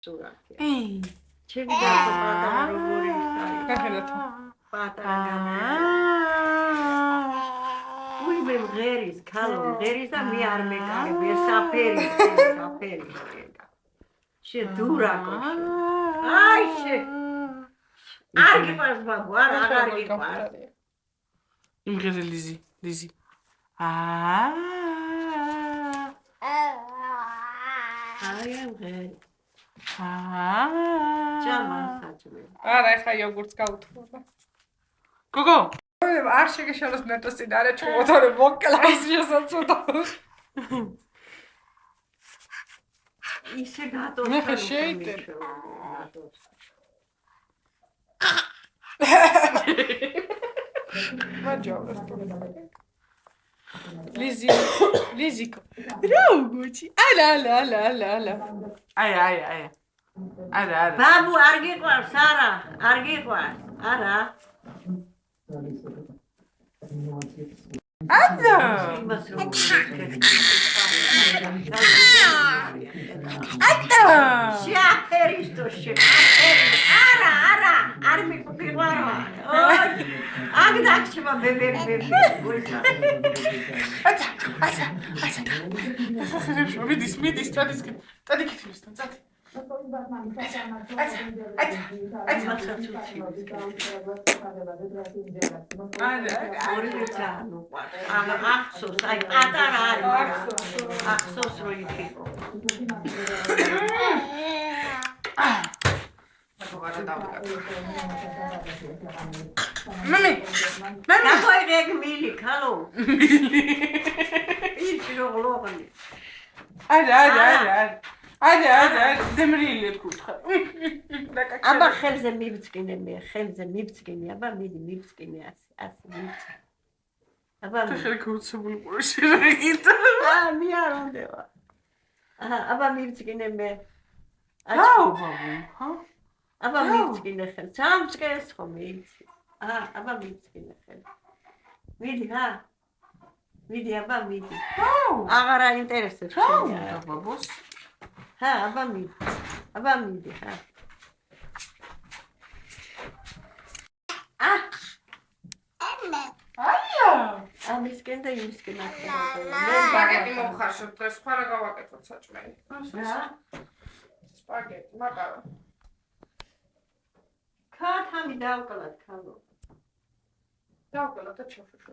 სურათი. ეი. ჩემი პატარა როგორი გახედათ. პატარა. უი მე მღერის, ქალო მღერის და მე არ მეკარები, საფერი. შედურაკო. აი შე. არ გიყვარს ბაბუ, არ გიყვარს. იმღერე ლიზი. აი მღერი. ჯამასაჭმე. არა, ეხა იოგურტს გავუთხოვდა. გოგო, არ შეგეშალოს ნეტოს წინ არა ჩუმოთორე მოკლას შესაძლოა. ისე გატოს. მე ხა შეიტენ. მაჯავრას თუ. ლიზიკო. როგორი? ალა. აი. არა. ბაბუ არ გიყვარს, არა, არ გიყვარს. არა. ადა. შეაფერისტო არა, არ მიყვა. აქ დაგჭირა ბებერი. აცა. მიდის, წადი კითხულისთან, წადი. ახსოვს, აი პატარა არის. ახსოვს რო იქიყო. მამი. დაგოიგე მილი, ქალო. ის რო გლოღლი. არა, დემრიელი ეთქუთხა. აბა ხელზე მივწკინე, აბა მიდი მივწკინე ასე მივწკინე. აბა ხელი გუცებული ყურში რეგით. მე არ უნდება. აბა მივწკინე მე. აუ ბაბუ, ჰა? აბა მივწკინე ხელ. სამწკეს ხომ იცი. აბა მივწკინე ხელ. მიდი ხა? მიდი აბა მიდი. აუ, აღარ აინტერესებს შენ. ბაბუს. აბა მიდი ხა. აია. ამისკენ და იმისკენ ახლა. მე სპაგეტი მომხარშოთ, დღეს სხვა რა გავაკეთოთ საჭმელი. სპაგეტი, მაკარო. ქათამი დავკლათ, ქალო. დავკლათ და ჩავშუშო.